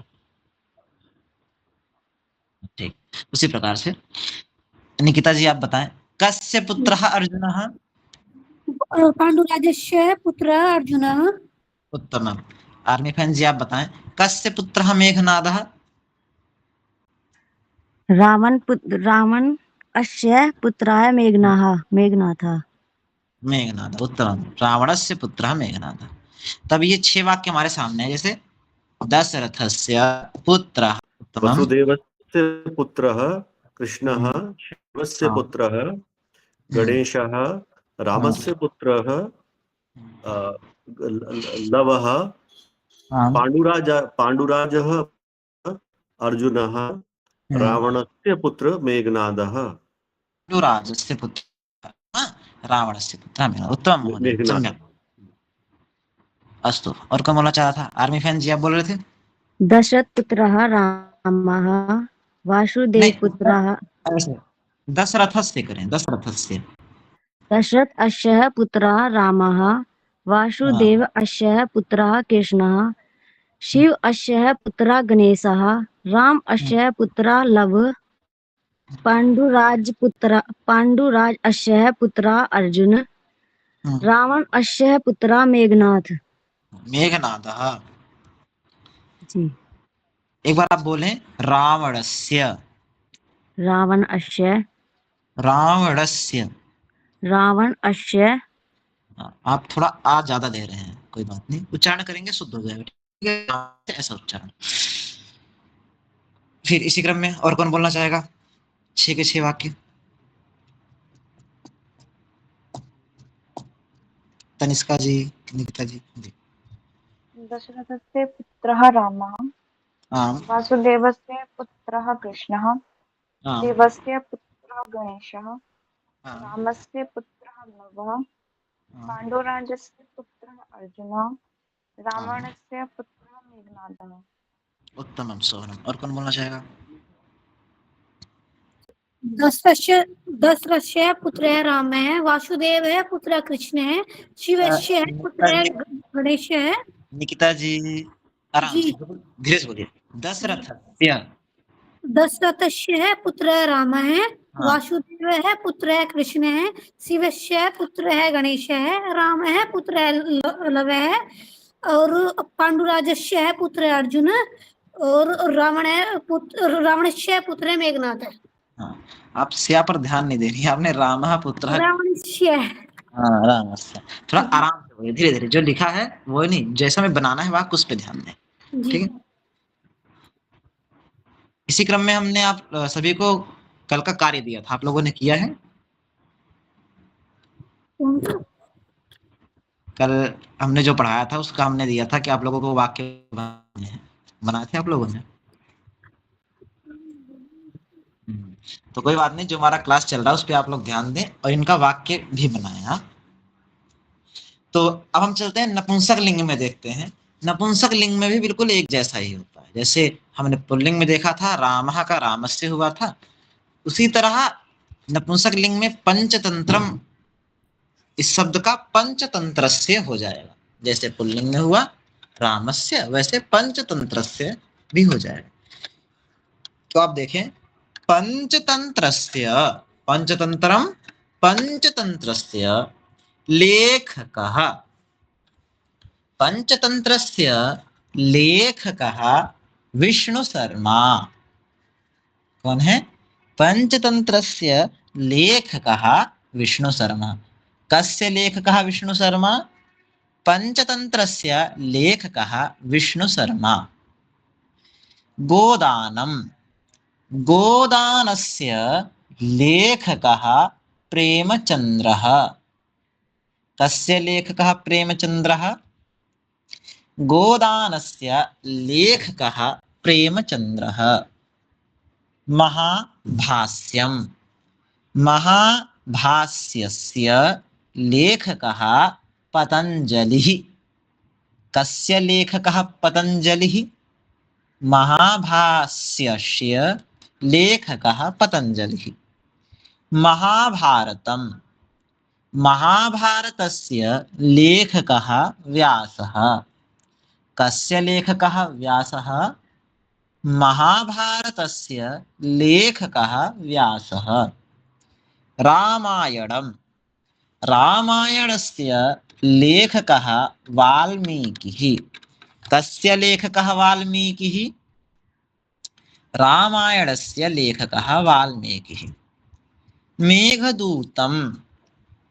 ठीक, उसी प्रकार से निकिता जी आप बताएं, कस्य पुत्रः अर्जुनः?
पांडुराजस्य पुत्र अर्जुनः।
उत्तमम। आर्मी फैन जी आप बताएं, कस्य पुत्रः मेघनादः?
रावण अस्य पुत्रः मेघनाथः।
मेघनाद, उत्तम। रावणस्य पुत्रः मेघनादः। तब ये 6 वाक्य हमारे सामने है। जैसे दशरथस्य पुत्रः, उत्तमम।
वसुदेवस्य पुत्रः कृष्णः, देवस्य
हाँ।
पुत्रः गणेशः रामस्य पुत्रः लवः
हाँ।
पाण्डुराजः अर्जुनः रावणस्य पुत्र मेघनादः।
पाण्डुराजस्य पुत्रः रावणस्य पुत्रः मेघनादः। उत्तम महोदय,
मेघनाद।
सम्यक्। अस्तु, और कौन बोलना चाह रहा था? आर्मी फैन जी आप बोल रहे थे?
दशरथ पुत्रः रामः वासुदेव पुत्रः
ऐसे दशरथस्य करें, दशरथस्य।
दशरथ अस्य पुत्रः रामः वासुदेव अस्य पुत्रः कृष्णः शिव अस्य पुत्रः गणेशः राम अस्य पुत्रः लव पाण्डुराज अस्य पुत्रः अर्जुन रावण अस्य पुत्रः मेघनाथ।
मेघनादः।
जी।
एक बार आप बोलें रावणस्य।
रावण अस्य
रावणस्य।
रावण अस्य।
आप थोड़ा आ ज्यादा दे रहे हैं, कोई बात नहीं, उच्चारण करेंगे शुद्ध हो जाएगा, ठीक है? ऐसा उच्चारण। फिर इसी क्रम में और कौन बोलना चाहेगा? 6 के 6 वाक्य। तनिष्का जी, निकिता जी।
दशरथस्य पुत्रः रामः
आम्।
वासुदेवस्य पुत्रः कृष्णः
आम्।
देवस्य पुत्रः गणेशः
आम्।
रामस्य पुत्रः लवः पाण्डुराजस्य पुत्रः अर्जुनः रावणस्य पुत्रः मेघनादः।
उत्तमं, सोहनम। और कौन बोलना चाहेगा?
दशरथस्य पुत्रः रामः वासुदेवः पुत्रः कृष्णः शिवस्य पुत्रः गणेशः।
निकिता जी आराम
जी।
से, धीरे से बोलिए। दशरथस्य।
दशरथस्य पुत्रः रामः
हाँ।
वासुदेवः पुत्रः कृष्णः शिवस्य पुत्रः गणेशः रामः पुत्रः लवः और पाण्डुराजस्य पुत्रः अर्जुन और रावणस्य पुत्रः मेघनाद।
हाँ, आप स्या पर ध्यान नहीं दे रही, आपने रामः पुत्रः।
रावणस्य।
हाँ, रामस्य। थोड़ा आराम से बोलिए, धीरे धीरे। जो लिखा है वो नहीं, जैसा में बनाना है वाक्य उस पे ध्यान दें, ठीक है? इसी क्रम में हमने आप सभी को कल का कार्य दिया था, आप लोगों ने किया है? कल हमने जो पढ़ाया था उसका हमने दिया था कि आप लोगों को वाक्य बनाए थे आप लोगों ने। तो कोई बात नहीं, जो हमारा क्लास चल रहा है उस पर आप लोग ध्यान दें और इनका वाक्य भी बनाए। हाँ, तो अब हम चलते हैं नपुंसक लिंग में, देखते हैं। नपुंसक लिंग में भी बिल्कुल एक जैसा ही होता है, जैसे हमने पुल्लिंग में देखा था रामः का रामस्य हुआ था, उसी तरह नपुंसक लिंग में पंचतंत्रम, इस शब्द का पंचतंत्रस्य हो जाएगा। जैसे पुल्लिंग में हुआ रामस्य, वैसे पंचतंत्रस्य भी हो जाएगा। तो आप देखें, पंचतंत्रस्य, पंचतंत्रम पंचतंत्रस्य लेखकः, पंचतंत्रस्य लेखकः विष्णु शर्मा। कौन है? पंचतंत्रस्य लेखकः विष्णु शर्मा। कस्य लेखकः विष्णु शर्मा? पंचतंत्रस्य लेखकः विष्णु शर्मा। गोदानम, गोदानस्य लेखकः प्रेमचन्द्रः। कस्य लेखकः प्रेमचन्द्रः? गोदानस्य लेखकः प्रेमचन्द्रः। महाभाष्यम, महाभाष्यस्य लेखकः पतंजलिः। कस्य लेखकः पतंजलिः? महाभाष्यस्य लेखकः पतंजलिः। महाभारतम, महाभारतस्य लेखकः व्यासः। कस्य लेखकः व्यासः? महाभारतस्य लेखकः व्यासः। रामायणम, रामायणस्य लेखकः वाल्मीकिः। कस्य लेखकः वाल्मीकिः? रामायणस्य लेखकः वाल्मीकिः। मेघदूतम,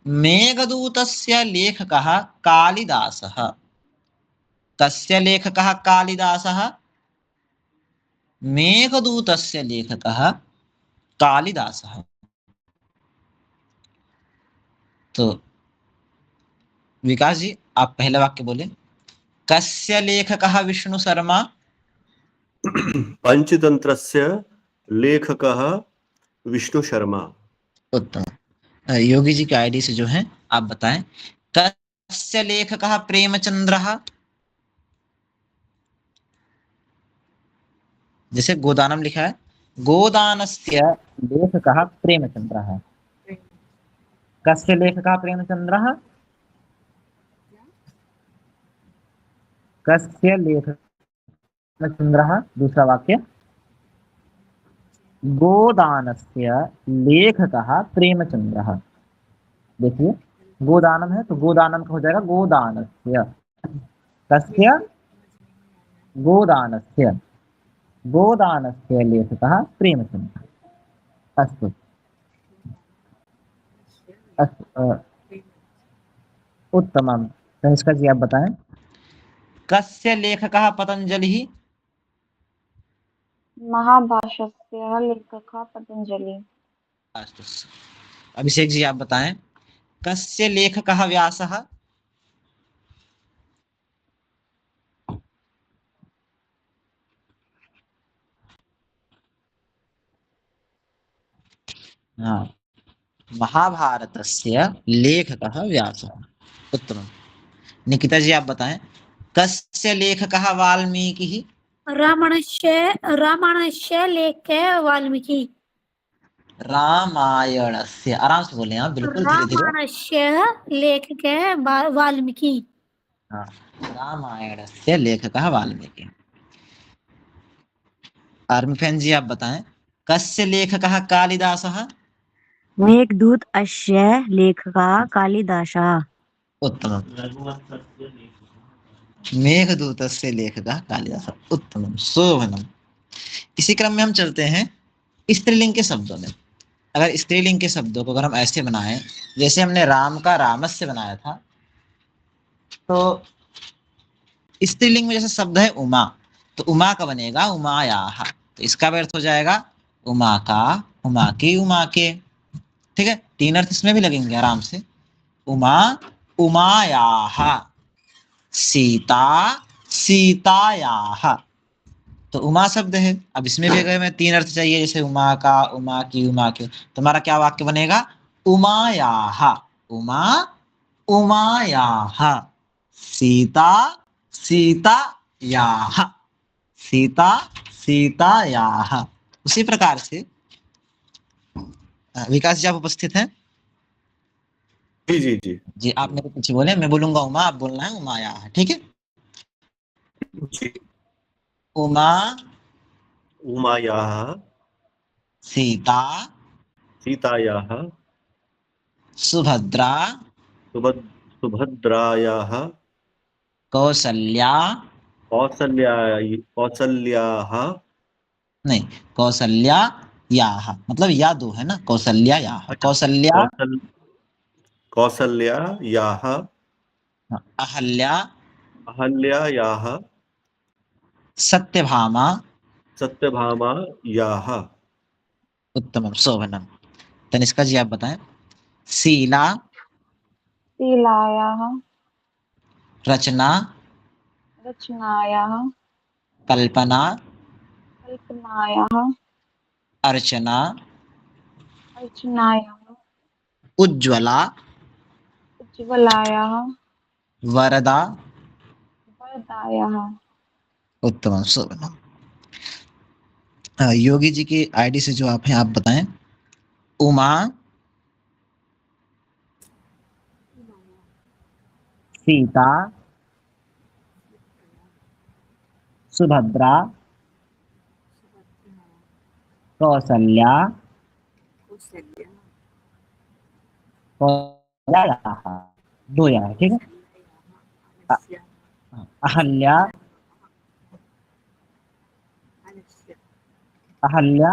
मेघदूतस्य लेखकः कालिदासः। कस्य लेखकः कालिदासः? मेघदूतस्य लेखकः कालिदासः। तो विकास जी आप पहला वाक्य बोले। कस्य लेखकः विष्णु शर्मा।
पंचतंत्रस्य लेखकः विष्णु शर्मा।
उत्तम। योगी जी के आईडी से जो है आप बताएं। कस्य लेखकः प्रेमचंद्रः। जैसे गोदानम लिखा है, गोदानस्य लेखकः प्रेमचंद्रः। कस्य लेखकः प्रेमचंद्रः। कस्य लेखकः प्रेमचंद्रः। दूसरा वाक्य, गोदानस्य लेखकः प्रेमचंद्रः। देखिए गोदानम है तो गोदानम का हो जाएगा गोदानस्य। कस्य, गोदानस्य, गोदानस्य लेखकः प्रेमचंद्रः। अस्तु अस्तु उत्तमं। तनिष्का जी आप बताएं। कस्य लेखकः पतंजलिः।
महाभाष्यस्य लेखकः पतंजलि।
अस्तु। अभिषेक जी आप बताएं। कस्य लेखकः व्यासः। हाँ, महाभारतस्य लेखकः व्यासः। उत्तमं। निकिता जी आप बताएं। कस्य लेखकः वाल्मीकिः।
रामायणस्य लेखे वाल्मीकि।
रामायणस्य, आराम से बोले आप, बिल्कुल धीरे धीरे।
रामायणस्य लेखके वाल्मीकि।
हाँ, रामायणस्य लेखकः वाल्मीकि। आर्मी फैन जी आप बताएं। कस्य लेखकः कालिदासः।
मेघदूत अस्य लेखकः कालिदासः।
उत्तमं। मेघदूतस्य लेखकः कालिदासः। उत्तमं, शोभनम। इसी क्रम में हम चलते हैं स्त्रीलिंग के शब्दों में। अगर स्त्रीलिंग के शब्दों को अगर हम ऐसे बनाएं, जैसे हमने राम का रामस्य बनाया था, तो स्त्रीलिंग में जैसे शब्द है उमा, तो उमा का बनेगा उमायाः। तो इसका भी अर्थ हो जाएगा उमा का, उमा की, उमा के। ठीक है, तीन अर्थ इसमें भी लगेंगे आराम से। उमा, उमायाः। सीता, सीतायाः। तो उमा शब्द है, अब इसमें भी अगर हमें तीन अर्थ चाहिए, जैसे उमा का, उमा की, उमा के, तो हमारा क्या वाक्य बनेगा। उमायाः। उमा, उमायाः। सीता, सीतायाः। सीता, सीतायाः। उसी प्रकार से विकास जी आप उपस्थित हैं।
जी जी जी
जी आप मेरे पीछे बोले, मैं बोलूंगा उमा, आप बोलना है उमायाः। ठीक है।
जी।
उमा,
उमायाः,
सीता,
सीतायाः,
सुभद्रा,
सुभद्रायाः,
कौसल्या,
कौसल्याः,
नहीं, कौसल्यायाः, मतलब या दो है ना, कौसल्यायाः।
अच्छा,
कौसल्या,
कौसल्यायाः,
अहल्या,
अहल्यायाः,
सत्यभामा।
सत्यभामायाः।
उत्तमं, शोभनम। तनिष्का जी आप बताएं। शीला,
शीलायाः,
रचना,
रचनायाः,
कल्पना,
कल्पनायाः,
अर्चना,
अर्चनायाः,
उज्ज्वला,
उज्ज्वलायाः,
वरदा।
वरदायाः।
उत्तमं, शोभनम। योगी जी की आईडी से जो आप हैं आप बताएं। उमा, सीता, सुभद्रा, कौसल्या, कौसल्यायाः। दो या है, ठीक है। अहल्या, अहल्या,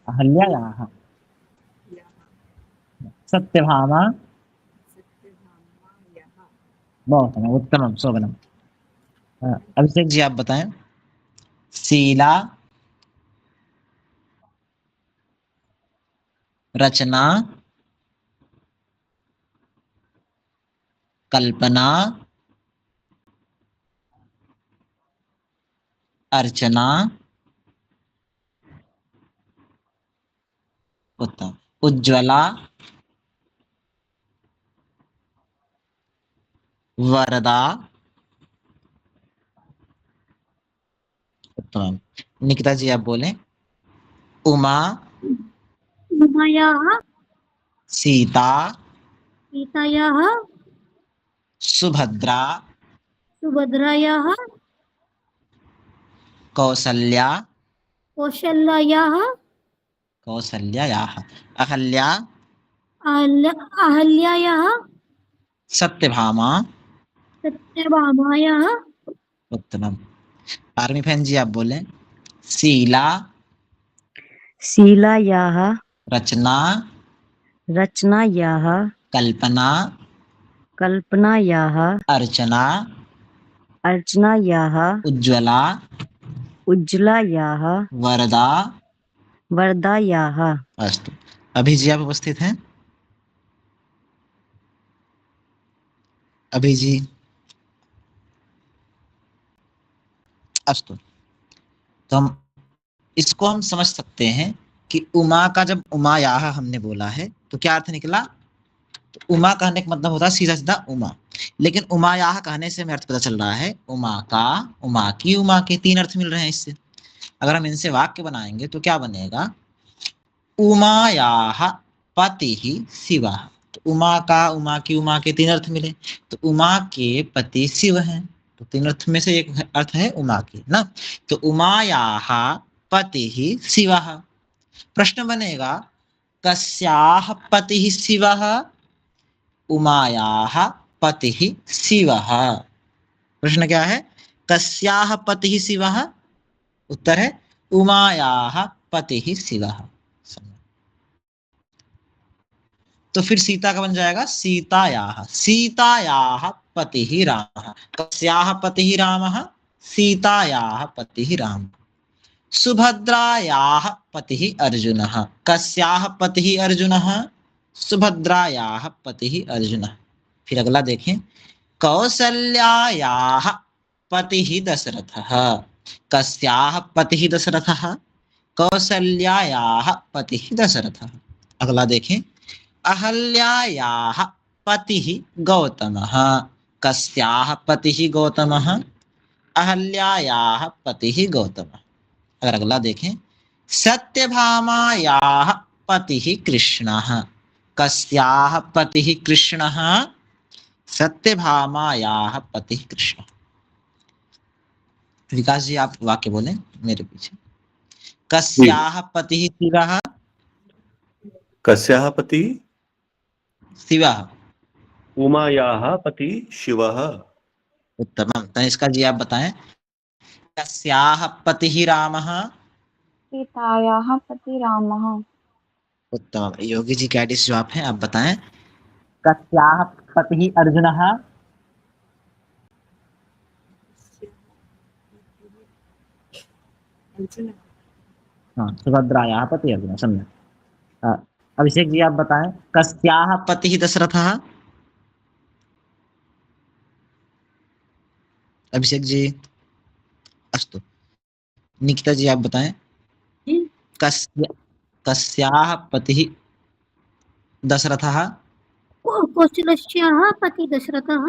अहल्यायाः। सत्यभामा, बहुत है, उत्तमम, शोभनम। अभिषेक जी आप बताएं। शीला, रचना, कल्पना, अर्चना, उत्तम, उज्ज्वला, वरदा, उत्तम। निकिता जी आप बोलें। उमा,
उमायाः
सीता,
सीतायाः
सुभद्रा,
सुभद्रायाः
कौसल्या,
कौशल्यायाः
कौसल्यायाः, अहल्या,
अहल्यायाः
सत्यभामा,
सत्यभामायाः
उत्तम। आर्मी फैन जी आप बोलें। शीला,
शीलायाः
रचना,
रचनायाः
कल्पना,
कल्पनायाः
अर्चना,
अर्चनायाः
उज्ज्वला,
उज्ज्वलायाः
वरदा।
वरदायाः।
अस्तु। अभी जी आप उपस्थित हैं। अभी जी। अस्तु। तो हम इसको हम समझ सकते हैं कि उमा का जब उमायाह हमने बोला है तो क्या अर्थ निकला। तो उमा कहने का मतलब होता है सीधा सीधा उमा, लेकिन उमायाह कहने से हमें अर्थ पता चल रहा है उमा का, उमा की, उमा के, तीन अर्थ मिल रहे हैं इससे। अगर हम इनसे वाक्य बनाएंगे तो क्या बनेगा, उमायाह पति ही शिवा। तो उमा का, उमा की, उमा के तीन अर्थ मिले, तो उमा के पति शिव हैं, तो तीन अर्थ में से एक अर्थ है उमा की ना। तो उमायाह पति ही शिवः। प्रश्न बनेगा कस्याः पतिः शिवः, उमायाः पतिः शिवः। प्रश्न क्या है, कस्याः पतिः शिवः, उत्तर है उमायाः पतिः शिवः। तो फिर सीता का बन जाएगा सीतायाः, सीतायाः पतिः रामः। कस्याः पतिः रामः, सीतायाः पतिः रामः। सुभद्रायाः पतिः अर्जुनः, कस्याः पतिः अर्जुनः, सुभद्रायाः पतिः अर्जुनः। फिर अगला देखें, कौसल्यायाः पतिः दशरथः, कस्याः पतिः दशरथः, कौसल्यायाः पतिः दशरथः। अगला देखें, अहल्यायाः पतिः गौतमः, कस्याः पतिः गौतमः, अहल्यायाः पतिः गौतमः। अगर अगला देखें, सत्यभामायाः पतिः कृष्णः, कस्याः पतिः कृष्णः, सत्यभामायाः पतिः कृष्णः। विकास जी आप वाक्य बोलें मेरे पीछे। कस्याः पतिः शिवः,
कस्याः पति,
शिवः,
उमायाः पति शिवः।
उत्तमम। तनिष्का जी आप बताएं, कस्याः पतिः रामः,
सीतायाः पति रामः।
उत्तम। योगी जी कैडिस जो आप हैं आप बताएं, कस्याः पतिः अर्जुनः,
अर्जुन
हाँ सुभद्रायाः पतिः अर्जुनः, समझा। अभिषेक जी आप बताएं, कस्याः पतिः दशरथः, अभिषेक जी। अस्तु। निकिता जी आप बताएं, कस्याः पतिः दशरथः,
कौशलस्याः पति दशरथः,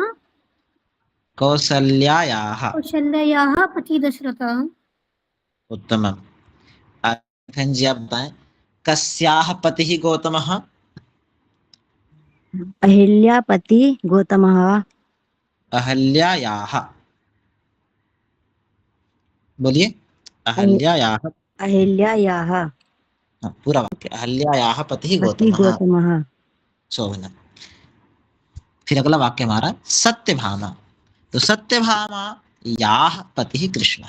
कौसल्यायाः,
कौशल्यायाः पति दशरथः।
उत्तमम। फैन जी आप बताएं, कस्याः पतिः गौतमः,
अहिल्यापति गौतमः,
अहल्यायाः, बोलिए, अहल्यायाः,
अहिल्यायाः
हाँ, पूरा वाक्य, अहल्यायाः पतिः
पति
गौतमः,
गौतमः।
शोभना। फिर अगला वाक्य हमारा सत्यभामा। तो सत्यभामा याह पतिः कृष्ण।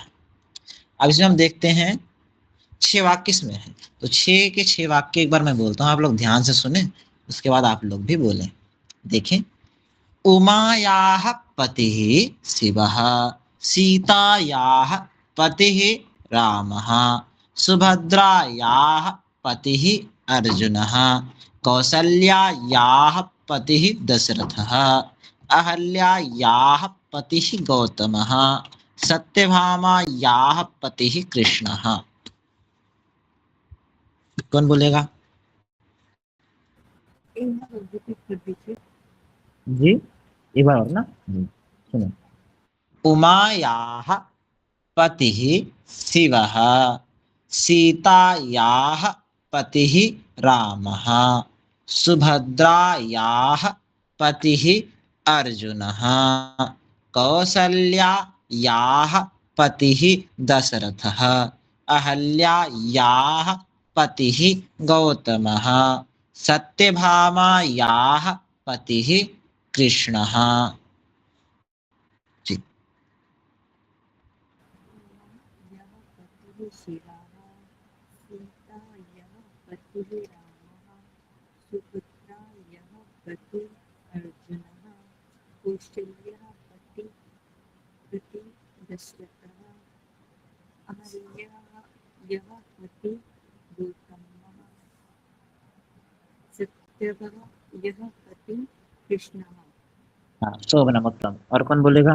अब इसमें हम देखते हैं 6 वाक्य इसमें है, तो 6 के 6 वाक्य एक बार मैं बोलता हूँ, आप लोग ध्यान से सुने, उसके बाद आप लोग भी बोलें। देखें, उमायाः पतिः शिवः, सीतायाः पतिः रामः, सुभद्रायाः पतिः अर्जुनः कौसल्यायाः पतिः दशरथः अहल्यायाः पतिः गौतमः सत्यभामायाः पतिः कृष्णः। कौन बोलेगा?
एक बार रिपीट कर दीजिए।
जी एक बार और ना सुनो। उमायाः पतिः शिवः सीतायाः पतिः रामः सुभद्रायाः पतिः अर्जुनः कौसल्यायाः पतिः दशरथः अहल्यायाः पतिः गौतमः सत्यभामायाः पतिः कृष्णः। जी
यः पतिः शिवः सीता यः पतिः रामः सुभद्रा यः पतिः अर्जुनः कौशल्यः पति दशरथः अहल्या यः पति गौतमः सत्यभामा यः पति कृष्णः।
हाँ शोभनम उत्तम। और कौन बोलेगा?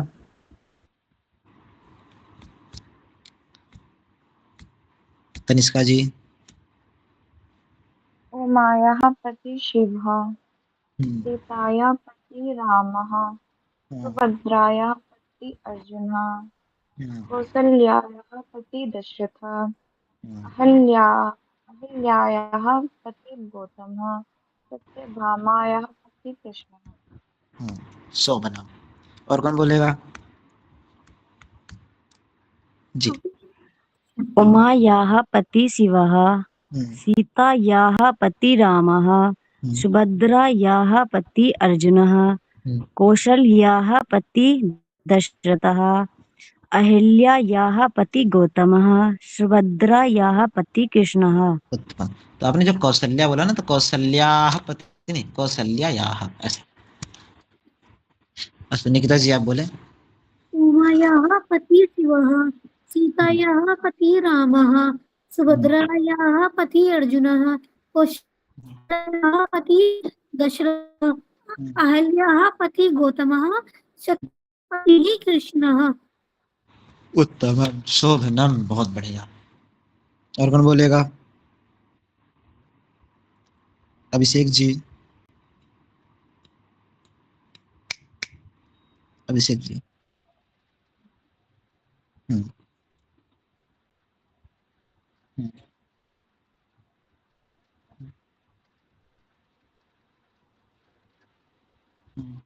तनिष्का जी।
उमायाः पति शिवः सीतायाः पति रामः सुभद्रायाः पति अर्जुनः कौसल्यायाः पति दशरथः अहल्यायाः पति गौतमः सत्यभामायाः पति कृष्णः।
शोभनम। और कौन बोलेगा? जी
उमायाः पति शिवः सीतायाः पति रामः सुभद्रायाः पति अर्जुनः कौशल्यायाः पति दशरथः अहल्यायाः पति गौतमः सुभद्रायाः पति कृष्णः।
उत्तम। तो आपने जब कौशल्या बोला ना तो कौशल्याः पति नहीं कौशल्यायाः ऐसा। अच्छा निकिता जी आप बोले।
उमायाः पति शिवः सीतायाः पति रामः सुभद्रायाः पति अर्जुनः कौशल्यायाः पति दशरथः अहल्यायाः पति गौतमः सत्यपतिः कृष्णः।
उत्तम शोभनम बहुत बढ़िया। और कौन बोलेगा? अभिषेक जी। अभिषेक जी। हम्म हम्म हम्म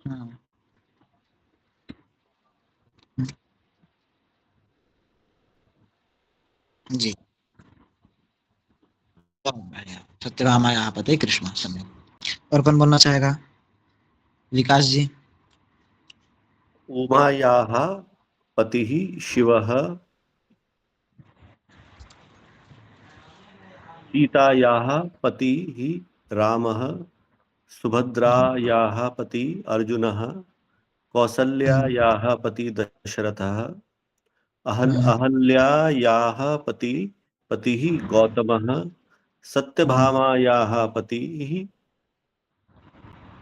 हम्म जी बहुत बढ़िया। सत्यभामायाः पतिः कृष्णः। सम्यक। और कौन बोलना चाहेगा? विकास जी।
उमायाः पतिः शिवः सीतायाः पतिः रामः सुभद्रायाः पति अर्जुनः कौसल्यायाः पति दशरथः अहल्यायाः पतिः गौतमः सत्यभामायाः पतिः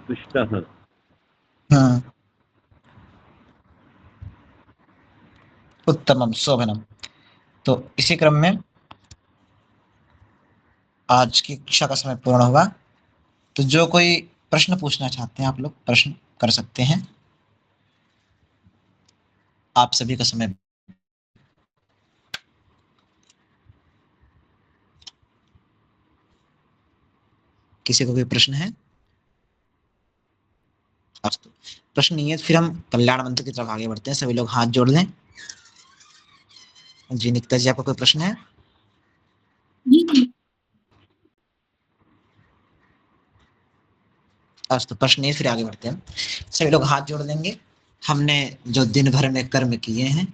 कृष्णः।
हाँ उत्तमम शोभनम। तो इसी क्रम में आज की कक्षा का समय पूर्ण हुआ। तो जो कोई प्रश्न पूछना चाहते हैं आप लोग प्रश्न कर सकते हैं। आप सभी का समय। किसी को कोई प्रश्न है? अस्तु प्रश्न नहीं है फिर हम कल्याण मंत्र की तरफ आगे बढ़ते हैं। सभी लोग हाथ जोड़ लें। जी निकिता जी आपका कोई प्रश्न है? अस्तु प्रश्न नहीं फिर आगे बढ़ते हैं। सभी लोग हाथ जोड़ लेंगे। हमने जो दिन भर में कर्म किए हैं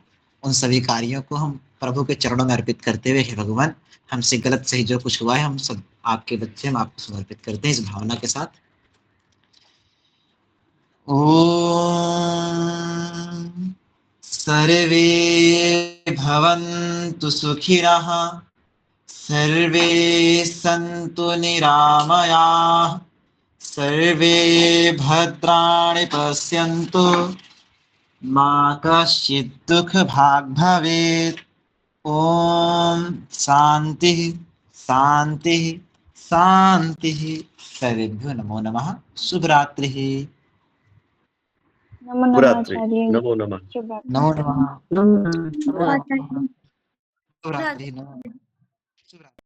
उन सभी कार्यों को हम प्रभु के चरणों में अर्पित करते हुए हे भगवान हमसे गलत सही जो कुछ हुआ है हम सब आपके बच्चे हम आपको समर्पित करते हैं इस भावना के साथ। ओम सर्वे भवन्तु सुखिनः सर्वे सन्तु निरामयाः सर्वे भद्राणि पश्यन्तु मा कश्चित् दुःखभाग् भवेत्। ओम शांति शांति शांति। सर्वेभ्यो नमो नमः। शुभ रात्रि।
नमो नमः
शुभरात्रि।
आचार्य।
नमो नमः।
शुभ रात्रि।
नमो नमः। शुभ रात्रि।
रात्रि।
शुभ रात्रि।